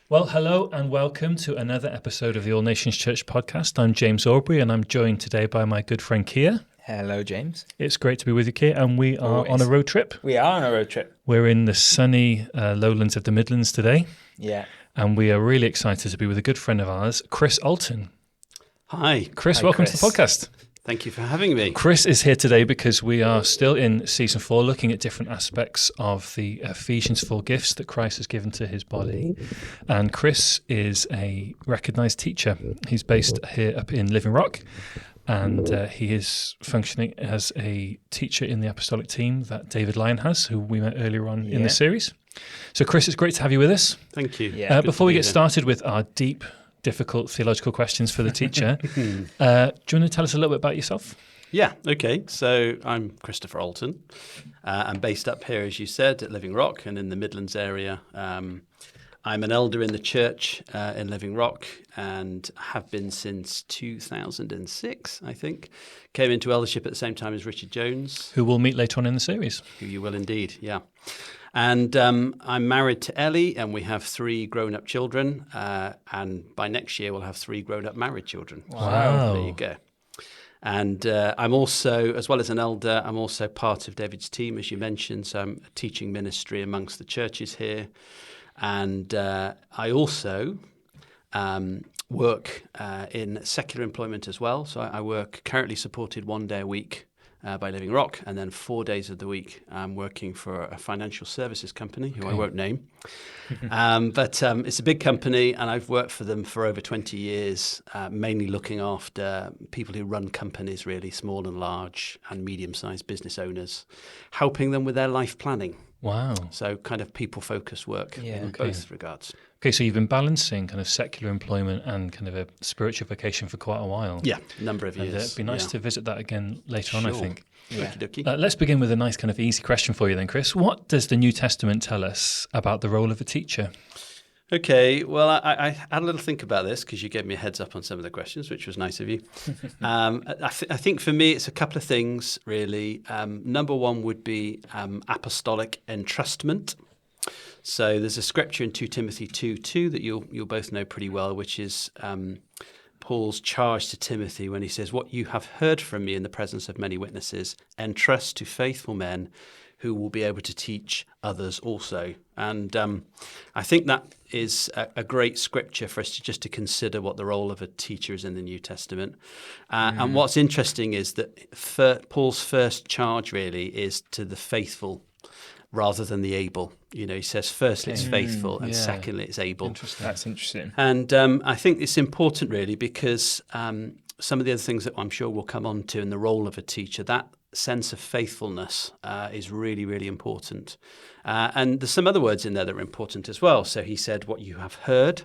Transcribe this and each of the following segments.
Well, hello and welcome to another episode of the All Nations Church podcast. I'm James Aubrey and I'm joined today by my good friend Kier. Hello, James. It's great to be with you, Kier, and we are Always. on a road trip. We are on a road trip. We're in the sunny lowlands of the Midlands today, Yeah. and we are really excited to be with a good friend of ours, Chris Alton. Hi. Chris, Hi, welcome Chris. to the podcast. Thank you for having me. Chris is here today because we are still in season 4, looking at different aspects of the Ephesians 4 gifts that Christ has given to his body. And Chris is a recognised teacher. He's based here up in Living Rock, and he is functioning as a teacher in the apostolic team that David Lyon has, who we met earlier on in the series. So Chris, it's great to have you with us. Thank you. Yeah. Before we get started with our deep, difficult theological questions for the teacher, do you want to tell us a little bit about yourself? Yeah, okay. So I'm Christopher Alton. I'm based up here, as you said, at Living Rock and in the Midlands area. I'm an elder in the church in Living Rock and have been since 2006, I think. Came into eldership at the same time as Richard Jones. Who we'll meet later on in the series. Who you will indeed, yeah. And I'm married to Ellie, and we have 3 grown-up children. And by next year, we'll have 3 grown-up married children. Wow. So there you go. And I'm also, as well as an elder, I'm also part of David's team, as you mentioned. So I'm a teaching ministry amongst the churches here. And I also work in secular employment as well. So I work currently supported 1 day a week by Living Rock, and then 4 days of the week I'm working for a financial services company who I won't name. But it's a big company, and I've worked for them for over 20 years, mainly looking after people who run companies, really small and large and medium-sized business owners, helping them with their life planning. Wow. So kind of people-focused work in both regards. Okay, so you've been balancing kind of secular employment and kind of a spiritual vocation for quite a while. Yeah, a number of And, years. it'd be nice to visit that again later on, I think. Yeah. Okey-dokey. Let's begin with a nice kind of easy question for you then, Chris. What does the New Testament tell us about the role of a teacher? Okay, well, I had a little think about this because you gave me a heads up on some of the questions, which was nice of you. I think for me, it's a couple of things, really. Number one would be apostolic entrustment. So there's a scripture in 2 Timothy 2:2 that you'll both know pretty well, which is Paul's charge to Timothy when he says, "What you have heard from me in the presence of many witnesses, entrust to faithful men who will be able to teach others also." And I think that is a great scripture for us just to consider what the role of a teacher is in the New Testament. And what's interesting is that Paul's first charge really is to the faithful rather than the able. You know, he says firstly it's faithful and secondly it's able. That's interesting. And I think it's important really because some of the other things that I'm sure we'll come on to in the role of a teacher, that sense of faithfulness is really, really important. And there's some other words in there that are important as well. So he said, what you have heard,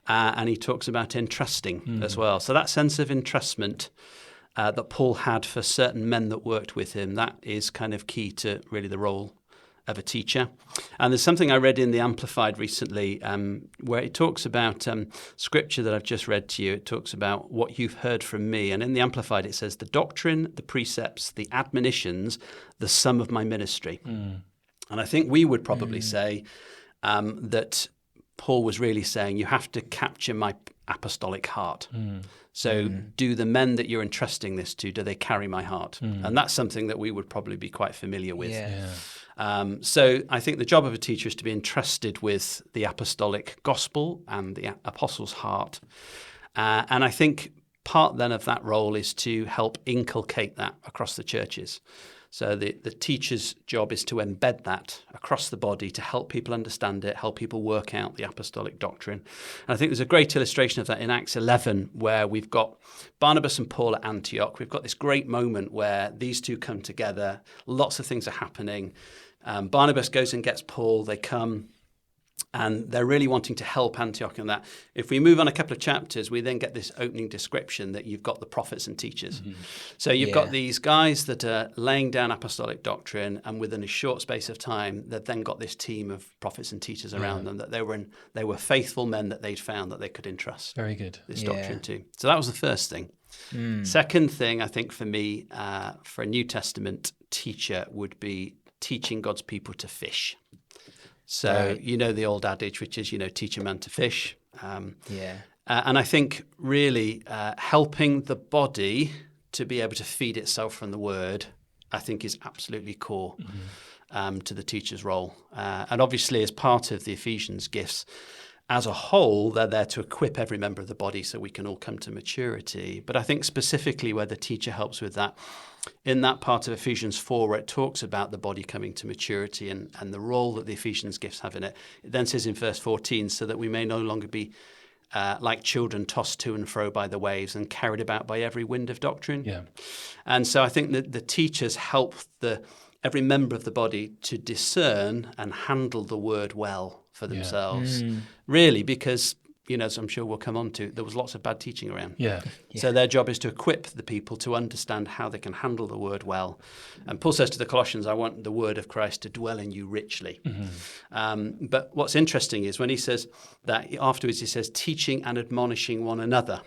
and he talks about entrusting as well. So that sense of entrustment that Paul had for certain men that worked with him, that is kind of key to really the role of a teacher. And there's something I read in the Amplified recently where it talks about scripture that I've just read to you. It talks about what you've heard from me. And in the Amplified, it says, the doctrine, the precepts, the admonitions, the sum of my ministry. And I think we would probably say that Paul was really saying, you have to capture my apostolic heart. So do the men that you're entrusting this to, do they carry my heart? And that's something that we would probably be quite familiar with. So I think the job of a teacher is to be entrusted with the apostolic gospel and the apostles' heart. And I think part then of that role is to help inculcate that across the churches. So the teacher's job is to embed that across the body to help people understand it, help people work out the apostolic doctrine. And I think there's a great illustration of that in Acts 11, where we've got Barnabas and Paul at Antioch. We've got this great moment where these two come together. Lots of things are happening. Barnabas goes and gets Paul. They come. And they're really wanting to help Antioch in that. If we move on a couple of chapters, we then get this opening description that you've got the prophets and teachers. So you've got these guys that are laying down apostolic doctrine, and within a short space of time, they've then got this team of prophets and teachers around them that they were faithful men that they'd found that they could entrust. Very good. This doctrine to. So that was the first thing. Second thing, I think for me, for a New Testament teacher would be teaching God's people to fish. So you know the old adage, which is, teach a man to fish. Yeah. And I think really helping the body to be able to feed itself from the word, I think is absolutely core to the teacher's role. And obviously as part of the Ephesians gifts, as a whole, they're there to equip every member of the body so we can all come to maturity. But I think specifically where the teacher helps with that, in that part of Ephesians 4 where it talks about the body coming to maturity and the role that the Ephesians gifts have in it, it then says in verse 14, so that we may no longer be like children tossed to and fro by the waves and carried about by every wind of doctrine. Yeah. And so I think that the teachers help every member of the body to discern and handle the word well for themselves. Really, because, as I'm sure we'll come on to, there was lots of bad teaching around. Yeah. So their job is to equip the people to understand how they can handle the word well. And Paul says to the Colossians, I want the word of Christ to dwell in you richly. But what's interesting is when he says that, afterwards he says, teaching and admonishing one another.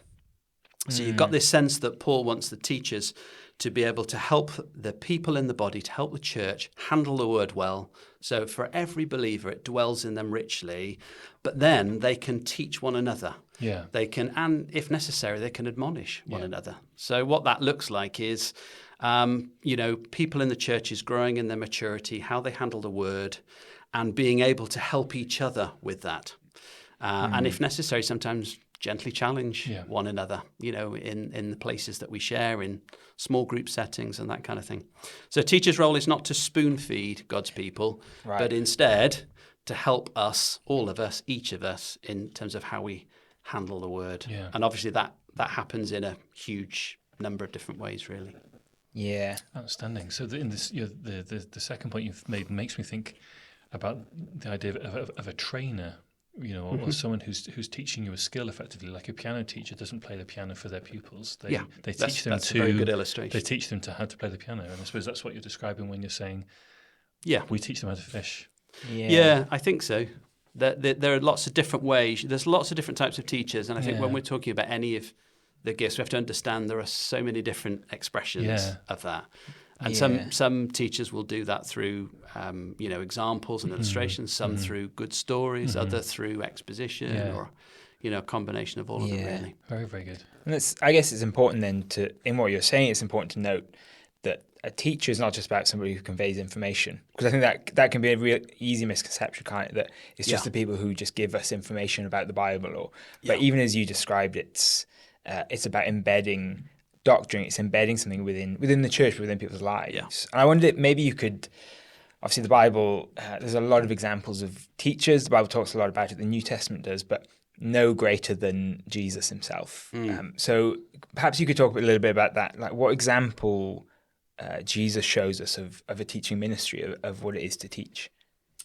So you've got this sense that Paul wants the teachers to be able to help the people in the body, to help the church handle the word well. So for every believer, it dwells in them richly, but then they can teach one another. Yeah. They can, and if necessary, they can admonish one another. So what that looks like is, people in the churches growing in their maturity, how they handle the word, and being able to help each other with that. And if necessary, sometimes gently challenge one another, in the places that we share, in small group settings and that kind of thing. So teacher's role is not to spoon feed God's people, but instead to help us, all of us, each of us, in terms of how we handle the word. Yeah. And obviously that happens in a huge number of different ways, really. Yeah. Outstanding. So in this, the second point you've made makes me think about the idea of a trainer. Or someone who's teaching you a skill effectively, like a piano teacher doesn't play the piano for their pupils. They teach them that's a very good illustration. They teach them how to play the piano, and I suppose that's what you're describing when you're saying, we teach them how to fish. Yeah, I think so. There are lots of different ways. There's lots of different types of teachers, and I think when we're talking about any of the gifts, we have to understand there are so many different expressions of that. And some teachers will do that through, examples and illustrations, some through good stories, other through exposition, or, a combination of all of them, really. Very, very good. And I guess it's important then in what you're saying, it's important to note that a teacher is not just about somebody who conveys information, because I think that can be a real easy misconception, that it's just the people who just give us information about the Bible, but even as you described, it's about embedding doctrine, it's embedding something within the church, within people's lives. Yeah. And I wondered, maybe you could, obviously the Bible, there's a lot of examples of teachers, the Bible talks a lot about it, the New Testament does, but no greater than Jesus himself. So perhaps you could talk a little bit about that, like what example Jesus shows us of a teaching ministry, of what it is to teach.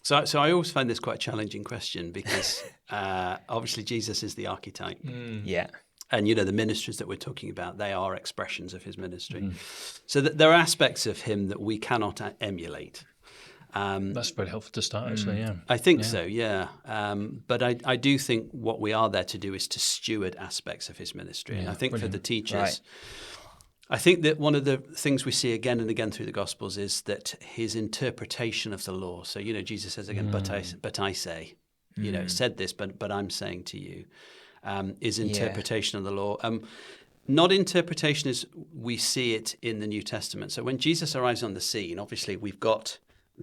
So I always find this quite a challenging question because obviously Jesus is the archetype. Yeah. And, the ministries that we're talking about, they are expressions of his ministry. So there are aspects of him that we cannot emulate. That's very helpful to start, actually, yeah. I think so, yeah. But I do think what we are there to do is to steward aspects of his ministry. And I think for the teachers, I think that one of the things we see again and again through the Gospels is that his interpretation of the law. So, Jesus says again, but I say, said this, but I'm saying to you. Is interpretation of the law. Not interpretation as we see it in the New Testament. So when Jesus arrives on the scene, obviously we've got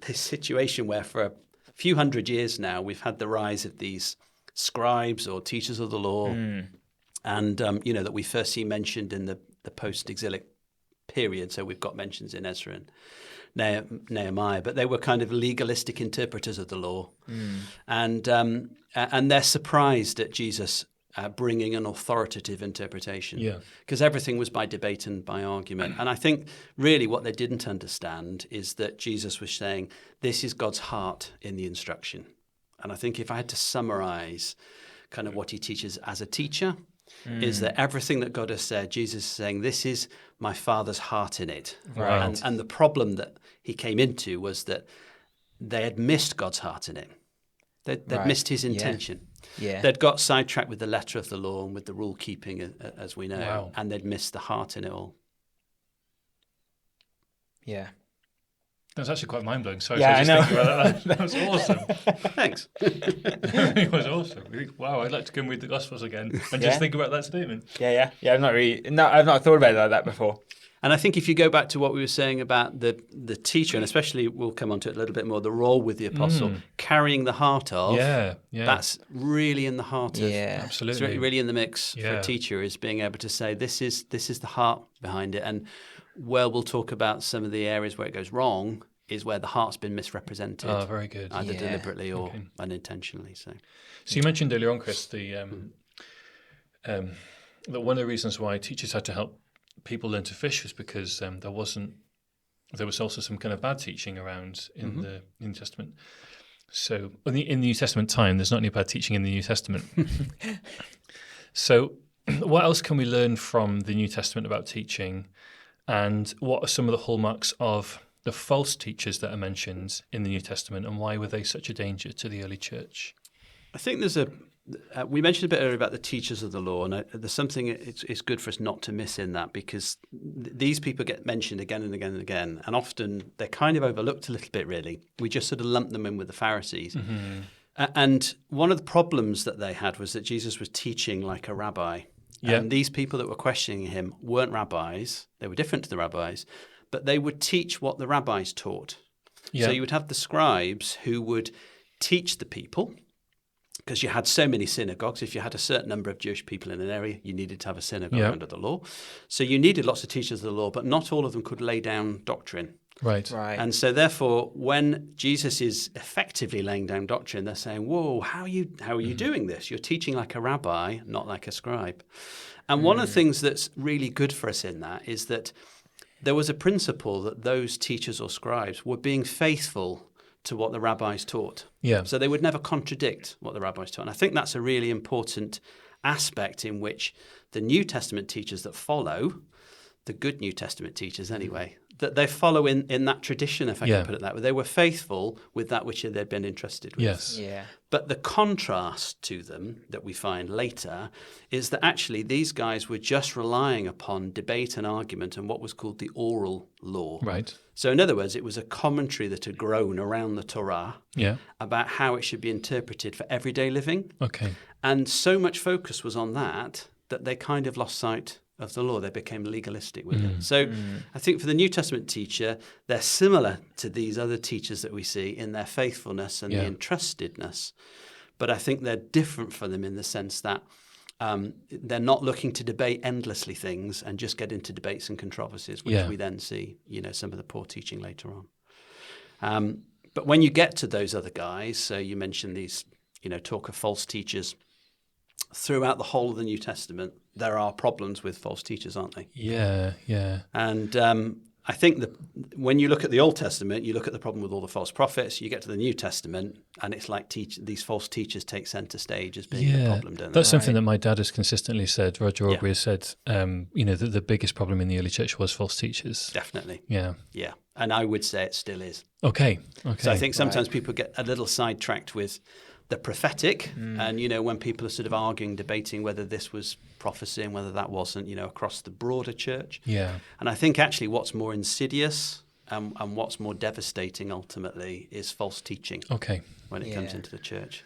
this situation where for a few hundred years now, we've had the rise of these scribes or teachers of the law, and that we first see mentioned in the post-exilic period. So we've got mentions in Ezra and Nehemiah, but they were kind of legalistic interpreters of the law, and they're surprised at Jesus bringing an authoritative interpretation, because everything was by debate and by argument. And I think really what they didn't understand is that Jesus was saying, this is God's heart in the instruction. And I think if I had to summarize kind of what he teaches as a teacher, is that everything that God has said, Jesus is saying, this is my Father's heart in it. Right. And the problem that he came into was that they had missed God's heart in it. They'd missed his intention. Yeah. They'd got sidetracked with the letter of the law and with the rule keeping, as we know, and they'd missed the heart in it all. Yeah. That was actually quite mind-blowing. Sorry, Yeah, so I I was just thinking about that. That was awesome. Thanks. It was awesome. Wow, I'd like to go and read the Gospels again and just think about that statement. Yeah. I've not thought about it like that before. And I think if you go back to what we were saying about the teacher, and especially we'll come on to it a little bit more, the role with the apostle, carrying the heart of, that's really in the heart of. Yeah, absolutely. It's really in the mix for a teacher, is being able to say, this is the heart behind it. And where we'll talk about some of the areas where it goes wrong is where the heart's been misrepresented. Oh, very good. Either deliberately or unintentionally. So you mentioned earlier on, Chris, that one of the reasons why teachers had to help people learn to fish was because there was also some kind of bad teaching around in the New Testament. So in the New Testament time, there's not any bad teaching in the New Testament. So what else can we learn from the New Testament about teaching, and what are some of the hallmarks of the false teachers that are mentioned in the New Testament, and why were they such a danger to the early church? I think there's we mentioned a bit earlier about the teachers of the law, and there's something it's good for us not to miss in that, because these people get mentioned again and again and again, and often they're kind of overlooked a little bit, really. We just sort of lump them in with the Pharisees. And one of the problems that they had was that Jesus was teaching like a rabbi. And these people that were questioning him weren't rabbis. They were different to the rabbis, but they would teach what the rabbis taught. So you would have the scribes who would teach the people, because you had so many synagogues. If you had a certain number of Jewish people in an area, you needed to have a synagogue under the law. So you needed lots of teachers of the law, but not all of them could lay down doctrine. Right. And so therefore, when Jesus is effectively laying down doctrine, they're saying, whoa, how are you doing this? You're teaching like a rabbi, not like a scribe. And one of the things that's really good for us in that is that there was a principle that those teachers or scribes were being faithful to what the rabbis taught. So they would never contradict what the rabbis taught. And I think that's a really important aspect in which the New Testament teachers that follow, the good New Testament teachers anyway, that they follow in that tradition, if I can put it that way. They were faithful with that which they'd been entrusted with. Yes. Yeah. But the contrast to them that we find later is that actually these guys were just relying upon debate and argument and what was called the oral law. Right. So in other words, it was a commentary that had grown around the Torah about how it should be interpreted for everyday living. Okay. And so much focus was on that they kind of lost sight of the law. They became legalistic with it. So I think for the New Testament teacher, they're similar to these other teachers that we see in their faithfulness and the entrustedness. But I think they're different from them in the sense that they're not looking to debate endlessly things and just get into debates and controversies, which we then see, some of the poor teaching later on. But when you get to those other guys, so you mentioned these, talk of false teachers, throughout the whole of the New Testament, there are problems with false teachers, aren't they? Yeah. And I think that when you look at the Old Testament, you look at the problem with all the false prophets, you get to the New Testament, and it's like these false teachers take center stage as being the problem, don't they? That's something that my dad has consistently said. Roger Aubrey has said, that the biggest problem in the early church was false teachers. Definitely. Yeah. And I would say it still is. Okay. So I think sometimes people get a little sidetracked with the prophetic, and when people are sort of arguing, debating whether this was prophecy and whether that wasn't, across the broader church. And I think actually what's more insidious and what's more devastating ultimately is false teaching. When it comes into the church.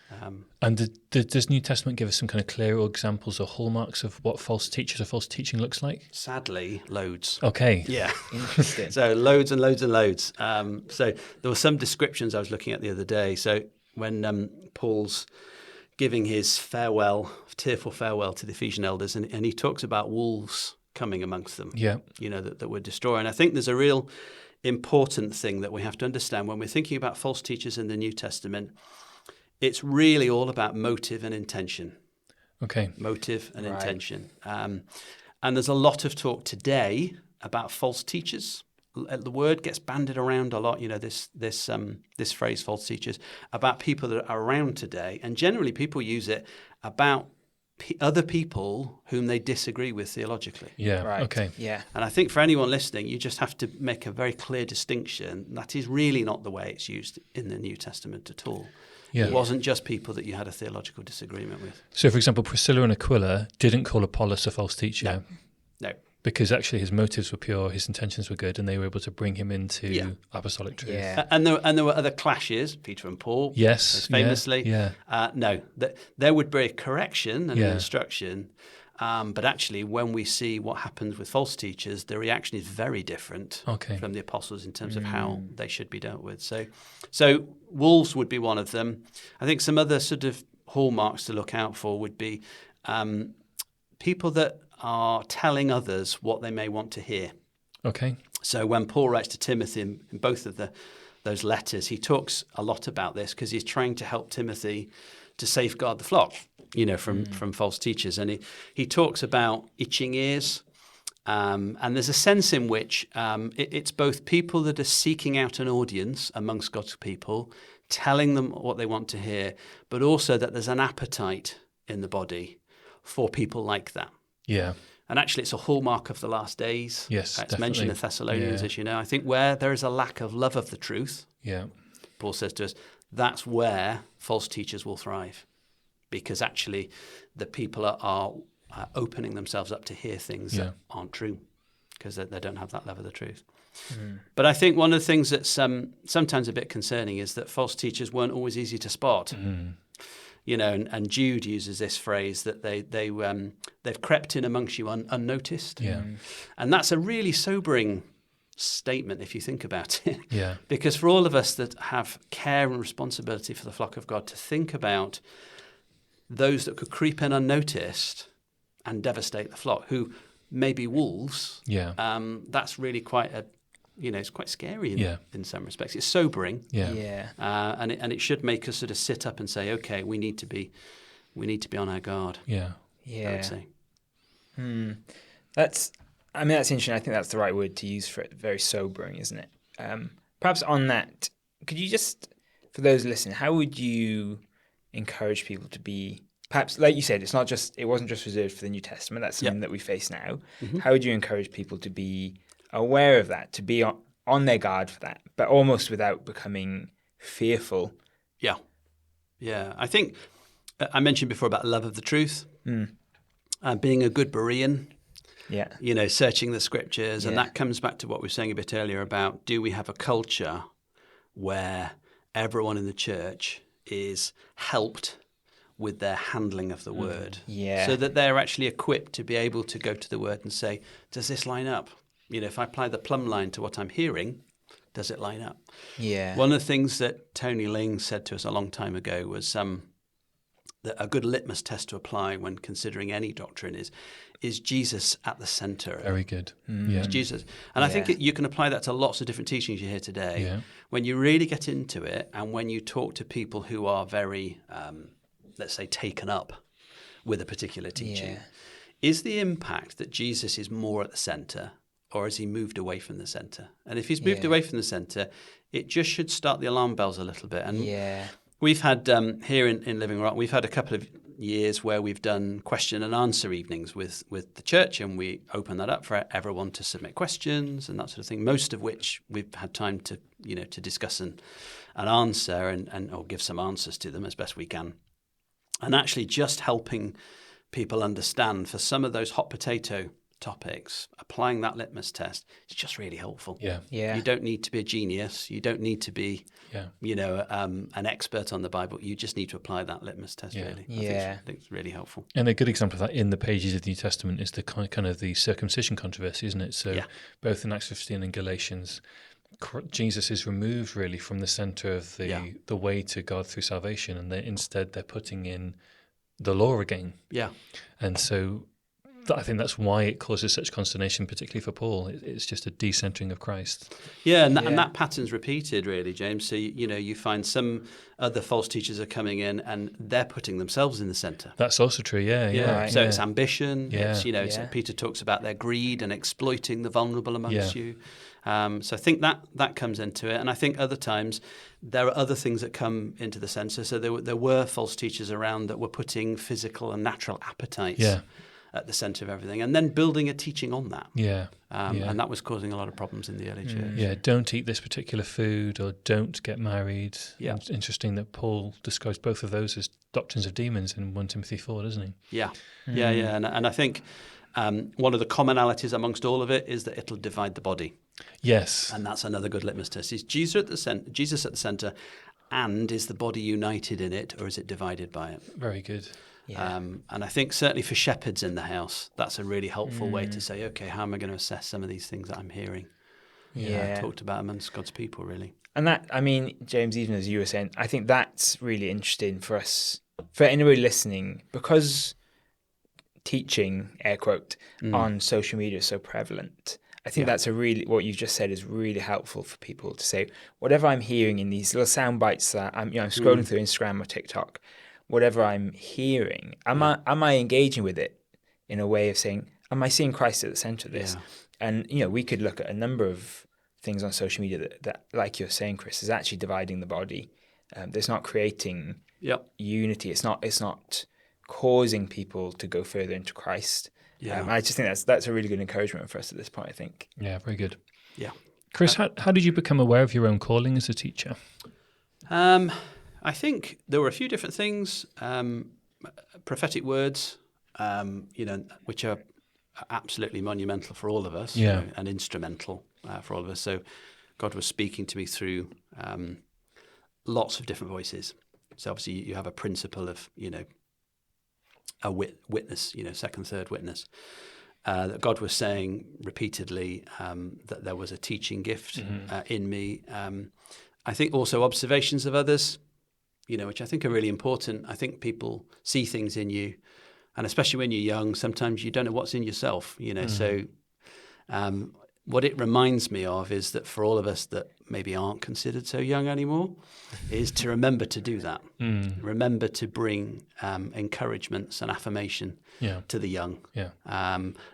And does New Testament give us some kind of clearer examples or hallmarks of what false teachers or false teaching looks like? Sadly, loads. Okay. Yeah. Interesting. So loads and loads and loads. So there were some descriptions I was looking at the other day. So when Paul's giving his tearful farewell to the Ephesian elders, and he talks about wolves coming amongst them, that would destroy. And I think there's a real important thing that we have to understand when we're thinking about false teachers in the New Testament. It's really all about motive and intention. Okay. Motive and intention. And there's a lot of talk today about false teachers. The word gets bandied around a lot, this phrase, false teachers, about people that are around today. And generally people use it about other people whom they disagree with theologically. Okay. And I think for anyone listening, you just have to make a very clear distinction. That is really not the way it's used in the New Testament at all. It wasn't just people that you had a theological disagreement with. So, for example, Priscilla and Aquila didn't call Apollos a false teacher. No. because actually his motives were pure, his intentions were good, and they were able to bring him into apostolic truth. Yeah. And there were other clashes, Peter and Paul, Yes, famously. yeah. No, there would be a correction and an instruction, but actually when we see what happens with false teachers, the reaction is very different from the apostles in terms of how they should be dealt with. So wolves would be one of them. I think some other sort of hallmarks to look out for would be people that are telling others what they may want to hear. Okay. So when Paul writes to Timothy in both of those letters, he talks a lot about this because he's trying to help Timothy to safeguard the flock, from false teachers. And he talks about itching ears. And there's a sense in which it's both people that are seeking out an audience amongst God's people, telling them what they want to hear, but also that there's an appetite in the body for people like that. Yeah. And actually, it's a hallmark of the last days. Yes, it's mentioned in Thessalonians, as you know. I think where there is a lack of love of the truth, Paul says to us, that's where false teachers will thrive. Because actually, the people are opening themselves up to hear things that aren't true because they don't have that love of the truth. But I think one of the things that's sometimes a bit concerning is that false teachers weren't always easy to spot. And Jude uses this phrase that they've crept in amongst you unnoticed. And that's a really sobering statement if you think about it. Because for all of us that have care and responsibility for the flock of God to think about those that could creep in unnoticed and devastate the flock, who may be wolves, that's really quite it's quite scary in some respects. It's sobering, and it should make us sort of sit up and say, okay, we need to be on our guard. I would say. That's interesting. I think that's the right word to use for it. Very sobering, isn't it? Perhaps on that, could you just, for those listening, how would you encourage people to be? Perhaps, like you said, it wasn't just reserved for the New Testament. That's something that we face now. How would you encourage people to be aware of that, to be on their guard for that, but almost without becoming fearful? I think I mentioned before about love of the truth, being a good Berean, searching the scriptures, and that comes back to what we were saying a bit earlier about, do we have a culture where everyone in the church is helped with their handling of the word, so that they're actually equipped to be able to go to the word and say, does this line up? If I apply the plumb line to what I'm hearing, does it line up? One of the things that Tony Ling said to us a long time ago was that a good litmus test to apply when considering any doctrine is Jesus at the center? Very good. Is Jesus. And I think you can apply that to lots of different teachings you hear today. When you really get into it and when you talk to people who are very, let's say, taken up with a particular teaching, is the impact that Jesus is more at the center, or has he moved away from the center? And if he's moved away from the center, it just should start the alarm bells a little bit. And we've had, here in Living Rock, we've had a couple of years where we've done question and answer evenings with the church, and we open that up for everyone to submit questions and that sort of thing, most of which we've had time to discuss and answer and or give some answers to them as best we can. And actually just helping people understand for some of those hot potato topics, applying that litmus test is just really helpful. You don't need to be a genius. You don't need to be, an expert on the Bible. You just need to apply that litmus test. Really, I think it's really helpful. And a good example of that in the pages of the New Testament is the kind of the circumcision controversy, isn't it? So both in Acts 15 and Galatians, Jesus is removed really from the center of the way to God through salvation, and instead they're putting in the law again. And so I think that's why it causes such consternation, particularly for Paul. It's just a decentering of Christ. And that pattern's repeated, really, James. So, you find some other false teachers are coming in and they're putting themselves in the center. That's also true, So it's ambition. It's, Peter talks about their greed and exploiting the vulnerable amongst you. So I think that comes into it. And I think other times there are other things that come into the center. So there were false teachers around that were putting physical and natural appetites at the center of everything, and then building a teaching on that. And that was causing a lot of problems in the early church. Don't eat this particular food, or don't get married. It's interesting that Paul describes both of those as doctrines of demons in 1 Timothy 4, doesn't he? And I think One of the commonalities amongst all of it is that it'll divide the body. Yes. And that's another good litmus test. Is Jesus at the center, and is the body united in it, or is it divided by it? Very good. Yeah. And I think certainly for shepherds in the house, that's a really helpful way to say, okay, how am I going to assess some of these things that I'm hearing talked about amongst God's people, really? And that, I mean, James, even as you were saying, I think that's really interesting for us, for anybody listening, because teaching, air quote, on social media is so prevalent. I think that's what you've just said is really helpful for people to say, whatever I'm hearing in these little sound bites that I'm scrolling through Instagram or TikTok, whatever I'm hearing, am I engaging with it in a way of saying, am I seeing Christ at the center of this? Yeah. And, we could look at a number of things on social media that like you're saying, Chris, is actually dividing the body. There's not creating unity. It's not causing people to go further into Christ. Yeah. I just think that's a really good encouragement for us at this point, I think. Yeah, very good. Yeah. Chris, how did you become aware of your own calling as a teacher? I think there were a few different things, prophetic words, which are absolutely monumental for all of us, and instrumental for all of us. So God was speaking to me through lots of different voices. So obviously you have a principle of, a witness, second, third witness, that God was saying repeatedly that there was a teaching gift in me. I think also observations of others, which I think are really important. I think people see things in you, and especially when you're young, sometimes you don't know what's in yourself, So what it reminds me of is that for all of us that maybe aren't considered so young anymore, is to remember to do that. Remember to bring encouragements and affirmation to the young. Yeah.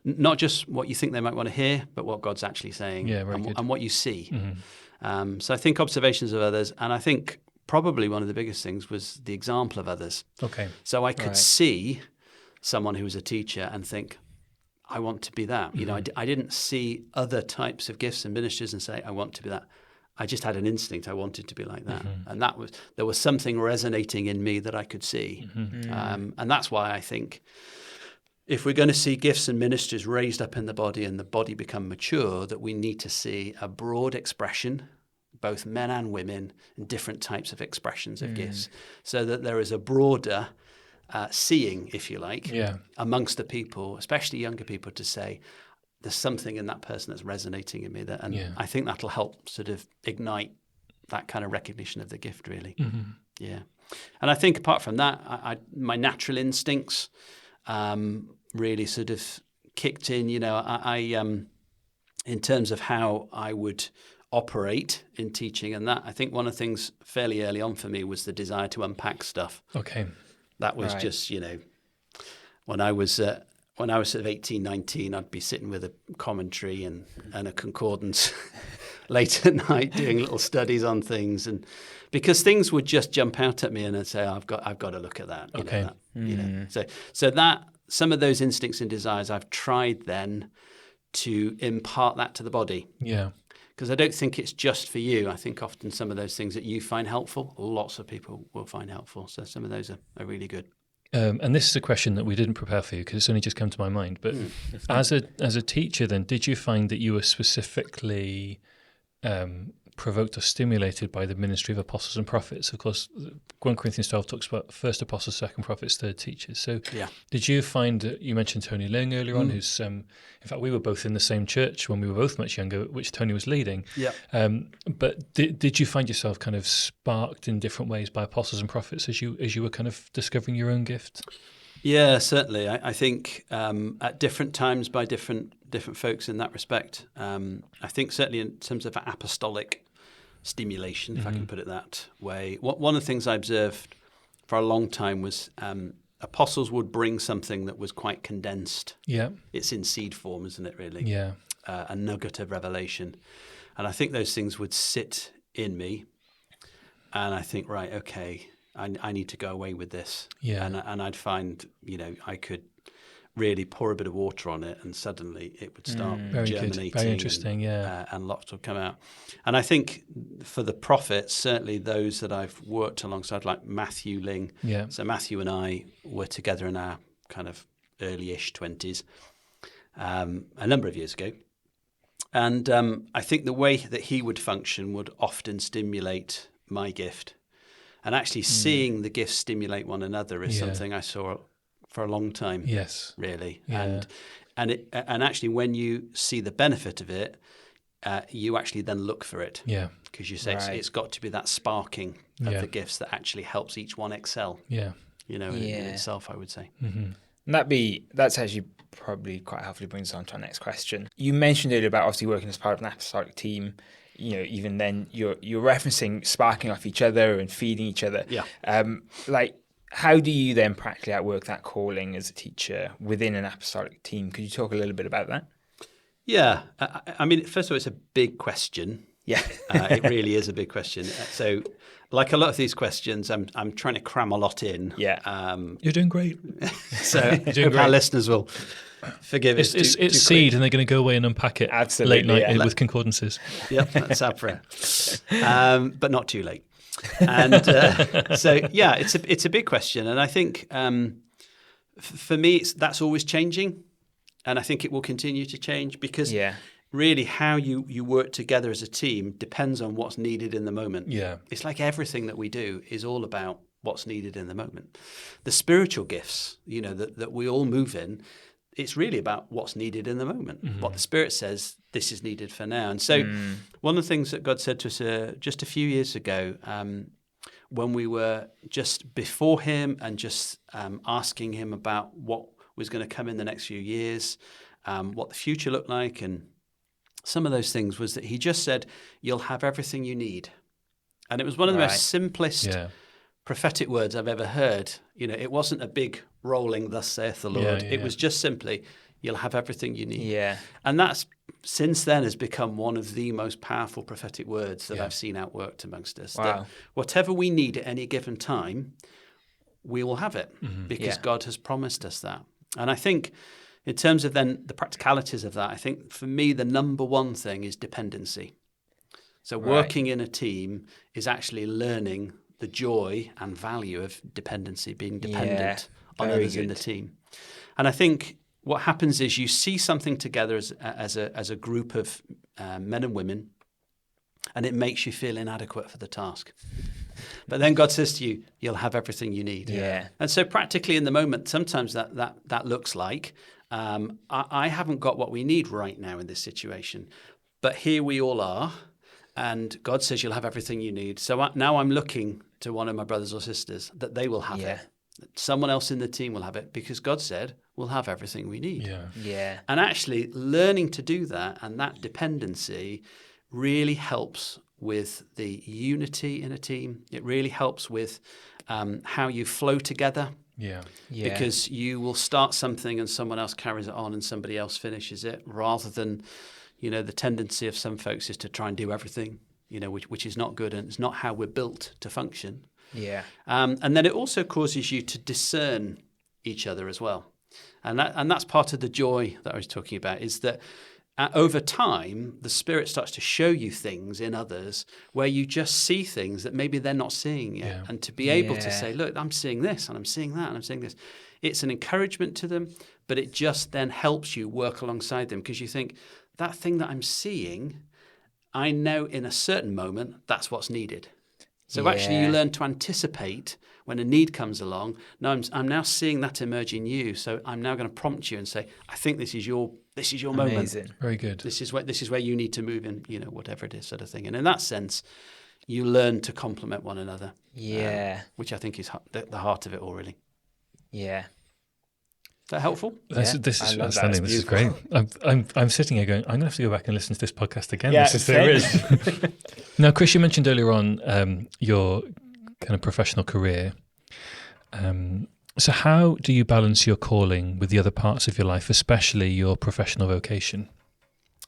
Not just what you think they might want to hear, but what God's actually saying and what you see. So I think observations of others, and I think probably one of the biggest things was the example of others. Okay. So I could see someone who was a teacher and think, I want to be that. I didn't see other types of gifts and ministries and say, I want to be that. I just had an instinct. I wanted to be like that. And there was something resonating in me that I could see. And that's why I think if we're going to see gifts and ministries raised up in the body and the body become mature, that we need to see a broad expression, both men and women, and different types of expressions of gifts, so that there is a broader seeing, if you like, amongst the people, especially younger people, to say, there's something in that person that's resonating in me. I think that'll help sort of ignite that kind of recognition of the gift, really. Yeah. And I think apart from that, my natural instincts really sort of kicked in. In terms of how I would operate in teaching, and that I think one of the things fairly early on for me was the desire to unpack stuff. Okay. That was just, when I was sort of 18, 19, I'd be sitting with a commentary and a concordance late at night doing little studies on things, and because things would just jump out at me and I'd say, I've got to look at that. So that some of those instincts and desires I've tried then to impart that to the body. Yeah. Because I don't think it's just for you. I think often some of those things that you find helpful, lots of people will find helpful. So some of those are really good. And this is a question that we didn't prepare for you because it's only just come to my mind. But as a teacher, then, did you find that you were specifically provoked or stimulated by the ministry of apostles and prophets? Of course, 1 Corinthians 12 talks about first apostles, second prophets, third teachers. So did you find, you mentioned Tony Ling earlier on, who's, in fact, we were both in the same church when we were both much younger, which Tony was leading. Yeah. But did you find yourself kind of sparked in different ways by apostles and prophets as you were kind of discovering your own gift? Yeah, certainly. I think at different times by different folks in that respect. I think certainly in terms of apostolic stimulation, if I can put it that way. One of the things I observed for a long time was apostles would bring something that was quite condensed. Yeah. It's in seed form, isn't it, really? Yeah. A nugget of revelation. And I think those things would sit in me. And I think, right, okay, I need to go away with this. Yeah. And I'd find, I could really pour a bit of water on it and suddenly it would start germinating. Very interesting, and lots would come out. And I think for the prophets, certainly those that I've worked alongside, like Matthew Ling. Yeah. So Matthew and I were together in our kind of early-ish 20s. a number of years ago. And I think the way that he would function would often stimulate my gift. And actually seeing the gifts stimulate one another is something I saw for a long time. Yes. Really. Yeah. And actually when you see the benefit of it, you actually then look for it. Yeah. Because you say it's got to be that sparking of the gifts that actually helps each one excel. Yeah. In itself, I would say. Mm-hmm. That's actually probably quite helpfully brings us on to our next question. You mentioned earlier about obviously working as part of an apostolic team. Even then you're referencing sparking off each other and feeding each other. Yeah. How do you then practically outwork that calling as a teacher within an apostolic team? Could you talk a little bit about that? Yeah. I mean, first of all, it's a big question. Yeah. It really is a big question. So like a lot of these questions, I'm trying to cram a lot in. Yeah. You're doing great. So I hope our listeners will forgive us. It's seed, and they're going to go away and unpack it Absolutely, late night with concordances. Yep, that's our prayer. But not too late. And so, yeah, it's a big question. And I think for me, that's always changing. And I think it will continue to change because really how you work together as a team depends on what's needed in the moment. Yeah. It's like everything that we do is all about what's needed in the moment. The spiritual gifts, that we all move in, it's really about what's needed in the moment. Mm-hmm. What the Spirit says, this is needed for now. And so one of the things that God said to us just a few years ago, when we were just before Him and just asking Him about what was going to come in the next few years, what the future looked like, and some of those things, was that He just said, you'll have everything you need. And it was one of the most simplest prophetic words I've ever heard. It wasn't a big rolling, thus saith the Lord. It was just simply, you'll have everything you need. Yeah. And that's, since then, has become one of the most powerful prophetic words that I've seen outworked amongst us. Wow. That whatever we need at any given time, we will have it because God has promised us that. And I think in terms of then the practicalities of that, I think for me, the number one thing is dependency. So working in a team is actually learning the joy and value of dependency, being dependent on others in the team. And I think what happens is you see something together as a group of men and women, and it makes you feel inadequate for the task. But then God says to you, you'll have everything you need. Yeah. And so practically in the moment, sometimes that looks like, I haven't got what we need right now in this situation, but here we all are. And God says you'll have everything you need. So now I'm looking to one of my brothers or sisters that they will have it. Someone else in the team will have it because God said we'll have everything we need. Yeah. And actually learning to do that and that dependency really helps with the unity in a team. It really helps with how you flow together. Yeah. Because you will start something and someone else carries it on and somebody else finishes it, rather than the tendency of some folks is to try and do everything, which is not good, and it's not how we're built to function. Yeah. And then it also causes you to discern each other as well. And that's part of the joy that I was talking about, is that over time, the Spirit starts to show you things in others where you just see things that maybe they're not seeing yet. Yeah. And to be able to say, look, I'm seeing this and I'm seeing that and I'm seeing this. It's an encouragement to them, but it just then helps you work alongside them, because you think, that thing that I'm seeing, I know in a certain moment that's what's needed. So actually you learn to anticipate when a need comes along. No, I'm now seeing that emerge in you. So I'm now going to prompt you and say, I think this is your moment. Amazing. Very good. This is where you need to move in, whatever it is, sort of thing. And in that sense, you learn to complement one another. Yeah. Which I think is the heart of it all, really. Yeah. Is that helpful? This is outstanding. This is great. I'm sitting here going, I'm going to have to go back and listen to this podcast again. Yeah, there is. Now, Chris, you mentioned earlier on your kind of professional career. So how do you balance your calling with the other parts of your life, especially your professional vocation?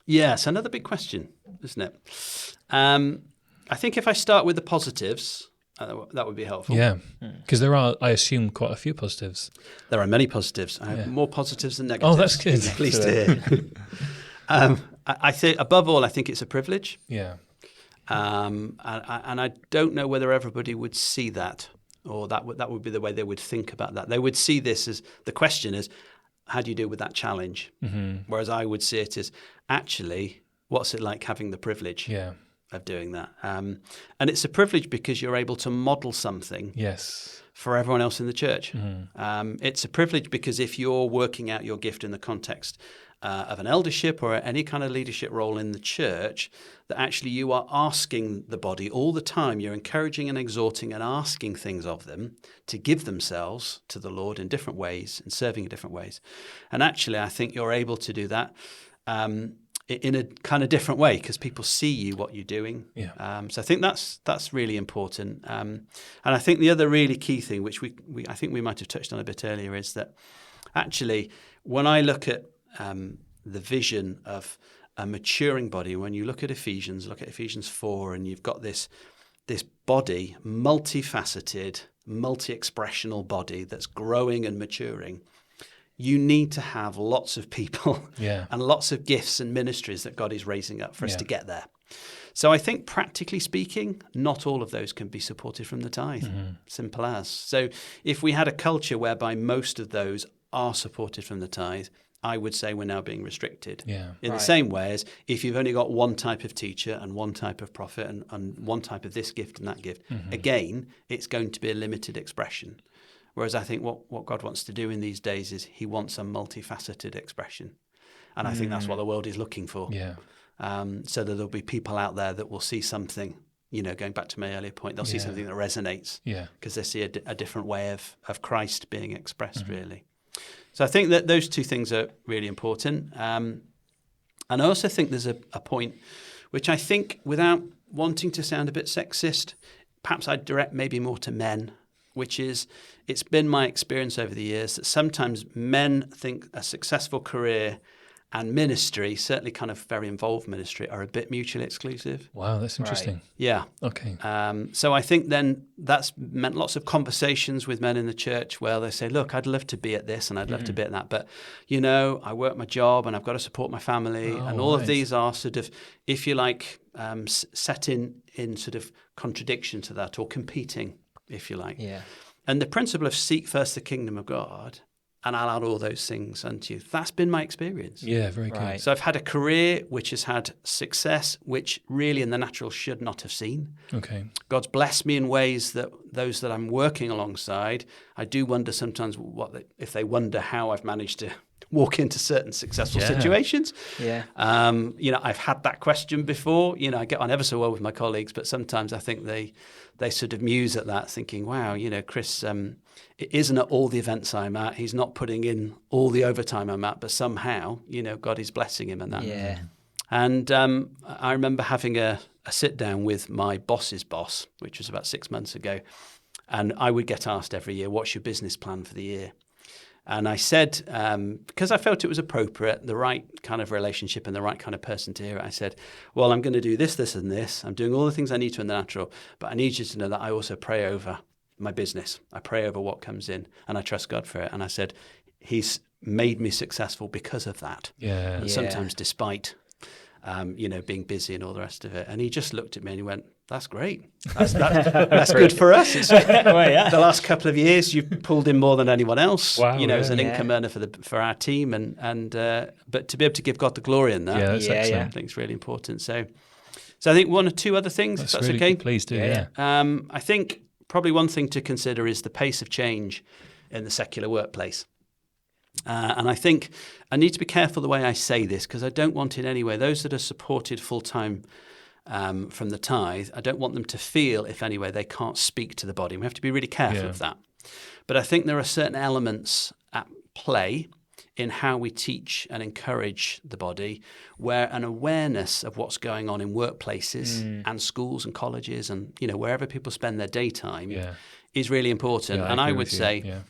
Yes, another big question, isn't it? I think if I start with the positives, that would be helpful. Yeah, because there are, I assume, quite a few positives. There are many positives. I have more positives than negatives. Oh, that's good. Pleased to hear. I think, above all, I think it's a privilege. Yeah. And I don't know whether everybody would see that, or that would be the way they would think about that. They would see this as, the question is, how do you deal with that challenge? Whereas I would see it as actually, what's it like having the privilege of doing that? And it's a privilege because you're able to model something for everyone else in the church. It's a privilege because if you're working out your gift in the context of an eldership or any kind of leadership role in the church, that actually you are asking the body all the time. You're encouraging and exhorting and asking things of them to give themselves to the Lord in different ways and serving in different ways. And actually, I think you're able to do that in a kind of different way because people see you, what you're doing. So I think that's really important. And I think the other really key thing, which I think we might have touched on a bit earlier, is that actually when I look at the vision of a maturing body, when you look at Ephesians 4, and you've got this body, multifaceted, multi-expressional body that's growing and maturing, you need to have lots of people and lots of gifts and ministries that God is raising up for us to get there. So I think practically speaking, not all of those can be supported from the tithe. Simple as. So if we had a culture whereby most of those are supported from the tithe, I would say we're now being restricted. In the same way as if you've only got one type of teacher and one type of prophet and one type of this gift and that gift, again, it's going to be a limited expression. Whereas I think what God wants to do in these days is he wants a multifaceted expression. And I think that's what the world is looking for. So that there'll be people out there that will see something, going back to my earlier point, they'll see something that resonates because they see a different way of Christ being expressed, really. So I think that those two things are really important. And I also think there's a point which I think, without wanting to sound a bit sexist, perhaps I'd direct maybe more to men, which is it's been my experience over the years that sometimes men think a successful career and ministry, certainly kind of very involved ministry, are a bit mutually exclusive. Wow, that's interesting. Yeah. Okay. So I think then that's meant lots of conversations with men in the church where they say, look, I'd love to be at this and I'd love to be at that. But, I work my job and I've got to support my family. And all of these are sort of, if you like, set in sort of contradiction to that or competing, if you like. And the principle of seek first the kingdom of God, and I'll add all those things unto you. That's been my experience. Yeah, very good. So I've had a career which has had success, which really in the natural should not have seen. Okay. God's blessed me in ways that those that I'm working alongside, I do wonder sometimes if they wonder how I've managed to walk into certain successful situations. I've had that question before. I get on ever so well with my colleagues, but sometimes I think they sort of muse at that, thinking, wow, Chris, it isn't at all the events I'm at. He's not putting in all the overtime I'm at, but somehow, God is blessing him and that. Yeah. And I remember having a sit down with my boss's boss, which was about 6 months ago. And I would get asked every year, what's your business plan for the year? And I said, because I felt it was appropriate, the right kind of relationship and the right kind of person to hear it, I said, well, I'm going to do this, this, and this. I'm doing all the things I need to in the natural, but I need you to know that I also pray over my business. I pray over what comes in, and I trust God for it. And I said, he's made me successful because of that. And sometimes despite, being busy and all the rest of it. And he just looked at me and he went, that's great. That's good for us. The last couple of years, you've pulled in more than anyone else. Wow, as an income earner for our team, and but to be able to give God the glory in that, I think it's really important. So I think one or two other things, if that's really okay. Please do. I think probably one thing to consider is the pace of change in the secular workplace. And I think I need to be careful the way I say this, because I don't want in any way those that are supported full-time from the tithe, I don't want them to feel, if any way, they can't speak to the body. We have to be really careful of that. But I think there are certain elements at play in how we teach and encourage the body, where an awareness of what's going on in workplaces and schools and colleges and wherever people spend their daytime is really important. And I would say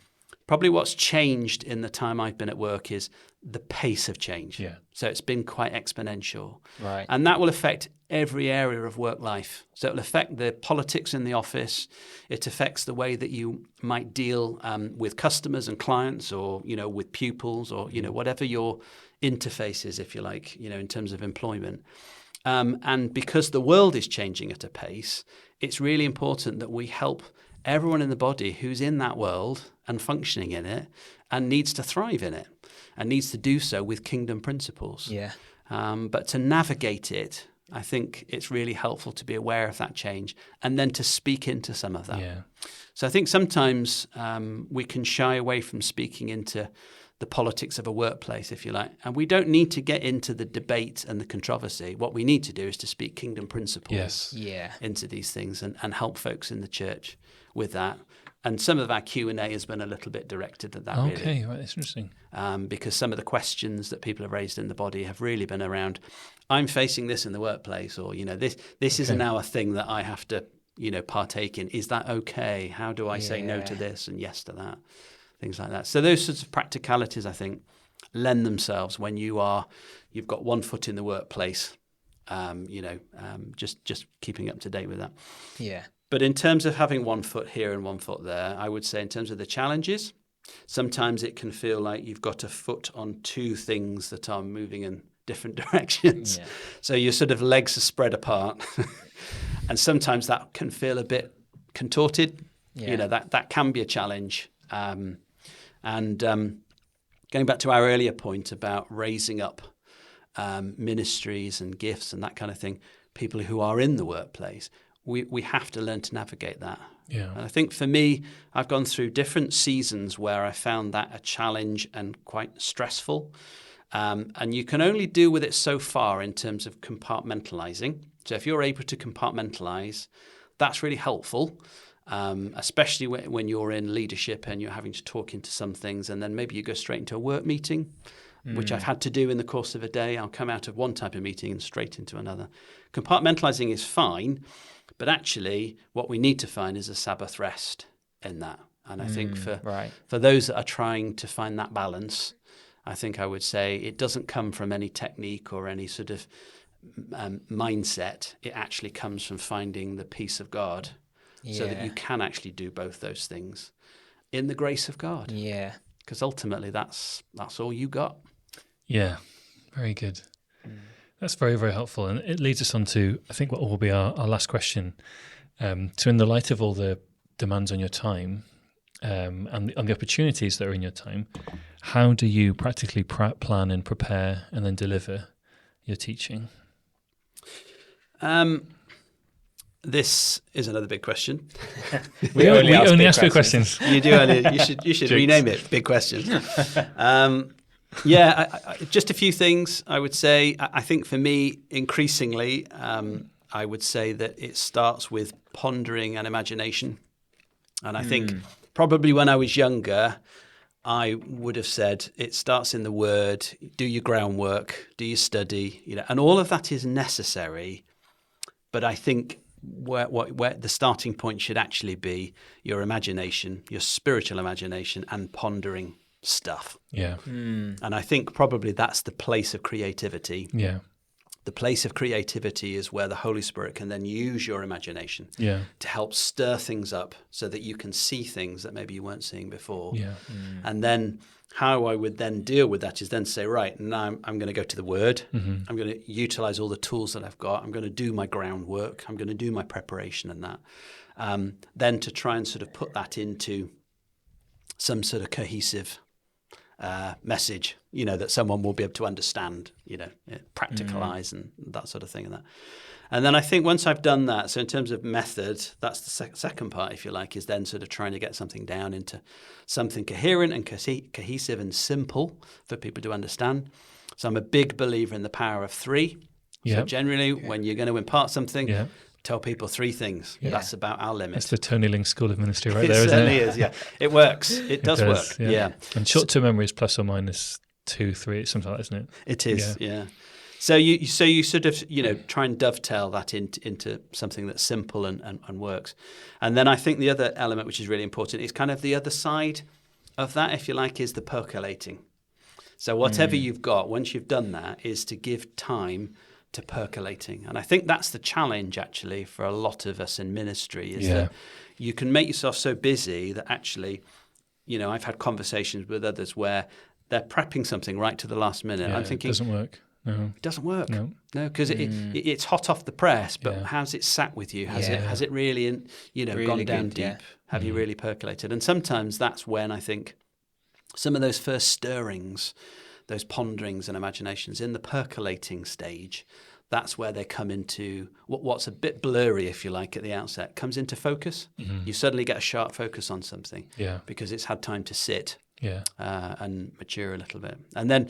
probably what's changed in the time I've been at work is the pace of change. So it's been quite exponential. Right. And that will affect every area of work life. So it'll affect the politics in the office. It affects the way that you might deal with customers and clients, or, with pupils, or, whatever your interface is, if you like, in terms of employment. And because the world is changing at a pace, it's really important that we help everyone in the body who's in that world and functioning in it and needs to thrive in it. and needs to do so with kingdom principles. Yeah. But to navigate it, I think it's really helpful to be aware of that change and then to speak into some of that. Yeah. So I think sometimes we can shy away from speaking into the politics of a workplace, if you like. And we don't need to get into the debate and the controversy. What we need to do is to speak kingdom principles into these things and help folks in the church with that. And some of our Q&A has been a little bit directed at that, really. Okay, right, that's interesting. Because some of the questions that people have raised in the body have really been around, I'm facing this in the workplace, or, this is now a thing that I have to, partake in. Is that okay? How do I say no to this and yes to that? Things like that. So those sorts of practicalities, I think, lend themselves when you've got one foot in the workplace, just keeping up to date with that. Yeah. But in terms of having one foot here and one foot there, I would say in terms of the challenges, sometimes it can feel like you've got a foot on two things that are moving in different directions. Yeah. So your sort of legs are spread apart. And sometimes that can feel a bit contorted. Yeah. That can be a challenge. And going back to our earlier point about raising up ministries and gifts and that kind of thing, people who are in the workplace, we have to learn to navigate that. Yeah. And I think for me, I've gone through different seasons where I found that a challenge and quite stressful. And you can only deal with it so far in terms of compartmentalizing. So if you're able to compartmentalize, that's really helpful, especially when you're in leadership and you're having to talk into some things, and then maybe you go straight into a work meeting, which I've had to do in the course of a day. I'll come out of one type of meeting and straight into another. Compartmentalizing is fine, but actually what we need to find is a Sabbath rest in that. And I think for those that are trying to find that balance, I think I would say it doesn't come from any technique or any sort of mindset. It actually comes from finding the peace of God so that you can actually do both those things in the grace of God. Yeah. Because ultimately that's all you got. Yeah, very good. That's very, very helpful. And it leads us on to, I think, what will be our last question. So in the light of all the demands on your time and the opportunities that are in your time, how do you practically plan and prepare and then deliver your teaching? This is another big question. we only ask big questions. You do. You should rename it Big Questions. Just a few things I would say. I think for me, increasingly, I would say that it starts with pondering and imagination. And I think probably when I was younger, I would have said it starts in the Word, do your groundwork, do your study, and all of that is necessary. But I think where the starting point should actually be your imagination, your spiritual imagination, and pondering stuff. Yeah. And I think probably that's the place of creativity. Yeah. The place of creativity is where the Holy Spirit can then use your imagination to help stir things up so that you can see things that maybe you weren't seeing before. Yeah. And then how I would then deal with that is then say, right, now I'm going to go to the Word. Mm-hmm. I'm going to utilize all the tools that I've got. I'm going to do my groundwork. I'm going to do my preparation and that. Then to try and sort of put that into some sort of cohesive message, that someone will be able to understand, practicalize and that sort of thing and that. And then I think once I've done that, so in terms of method, that's the second part, if you like, is then sort of trying to get something down into something coherent and cohesive and simple for people to understand. So I'm a big believer in the power of three. Yep. So generally, when you're going to impart something, tell people three things. Yeah. That's about our limit. That's the Tony Ling School of Ministry right there, isn't it? It certainly is, yeah. It works. It does work, yeah. And short-term memory is plus or minus 2, 3, something like that, isn't it? It is, yeah. So you sort of, try and dovetail that into something that's simple and works. And then I think the other element, which is really important, is kind of the other side of that, if you like, is the percolating. So whatever you've got, once you've done that, is to give time to percolating. And I think that's the challenge, actually, for a lot of us in ministry, is that you can make yourself so busy that actually, I've had conversations with others where they're prepping something right to the last minute. Yeah, I'm thinking, it doesn't work. No. It doesn't work. No, because it's hot off the press, but how's it sat with you? Has it really, really gone down deep? Have you really percolated? And sometimes that's when I think some of those first stirrings, those ponderings and imaginations in the percolating stage, that's where they come into what's a bit blurry, if you like, at the outset, comes into focus. You suddenly get a sharp focus on something because it's had time to sit and mature a little bit. And then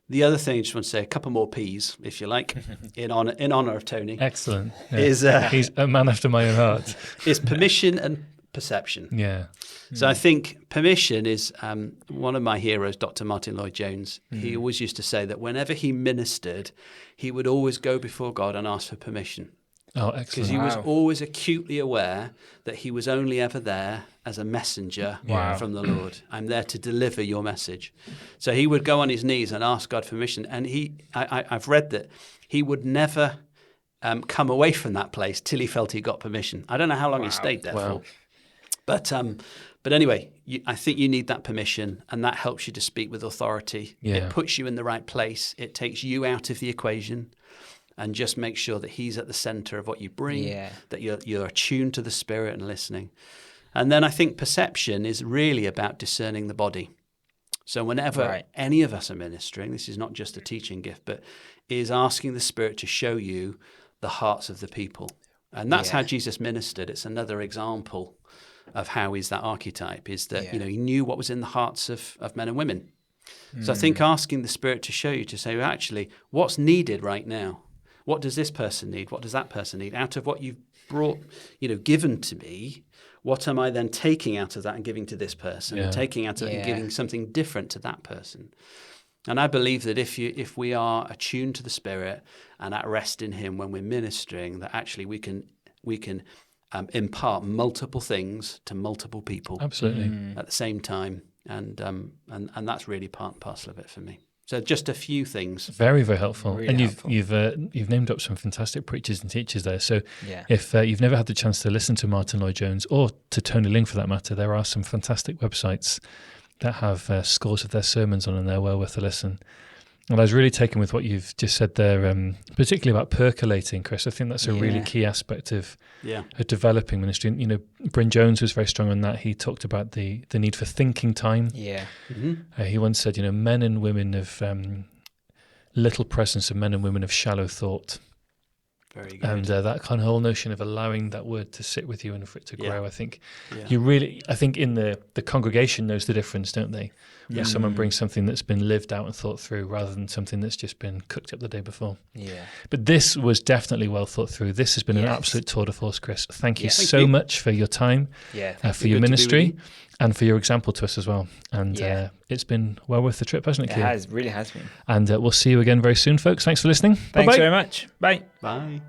the other thing I just want to say, a couple more P's, if you like, in honor of Tony. Excellent. Yeah. Is he's a man after my own heart. Is permission and perception. Yeah. So I think permission is one of my heroes, Dr. Martin Lloyd-Jones. He always used to say that whenever he ministered, he would always go before God and ask for permission. Oh, excellent. Because he was always acutely aware that he was only ever there as a messenger from the Lord. I'm there to deliver your message. So he would go on his knees and ask God for permission. And I've read that he would never come away from that place till he felt he got permission. I don't know how long he stayed there for. But anyway, I think you need that permission, and that helps you to speak with authority. Yeah. It puts you in the right place. It takes you out of the equation. And just make sure that he's at the center of what you bring, that you're attuned to the Spirit and listening. And then I think perception is really about discerning the body. So whenever any of us are ministering, this is not just a teaching gift, but is asking the Spirit to show you the hearts of the people. And that's how Jesus ministered. It's another example of how he's that archetype, is that he knew what was in the hearts of men and women. So I think asking the Spirit to show you, to say, well, actually, what's needed right now? What does this person need? What does that person need? Out of what you've brought, given to me, what am I then taking out of that and giving to this person? And taking out of it and giving something different to that person. And I believe that if we are attuned to the Spirit and at rest in Him when we're ministering, that actually we can impart multiple things to multiple people. Absolutely. At the same time, and that's really part and parcel of it for me. So just a few things. Very, very helpful. Really and helpful. You've named up some fantastic preachers and teachers there. So if you've never had the chance to listen to Martin Lloyd-Jones or to Tony Ling for that matter, there are some fantastic websites that have scores of their sermons on, and they're well worth a listen. And I was really taken with what you've just said there, particularly about percolating, Chris. I think that's a really key aspect of developing ministry. Bryn Jones was very strong on that. He talked about the need for thinking time. Yeah. He once said, men and women of little presence and men and women of shallow thought. Very good. And that kind of whole notion of allowing that word to sit with you and for it to grow, I think I think in the congregation knows the difference, don't they? When someone brings something that's been lived out and thought through rather than something that's just been cooked up the day before. Yeah. But this was definitely well thought through. This has been an absolute tour de force, Chris. Thank you so much for your time, for your ministry, and for your example to us as well. And it's been well worth the trip, hasn't it, Kier? It really has been. And we'll see you again very soon, folks. Thanks for listening. Thanks very much. Bye. Bye.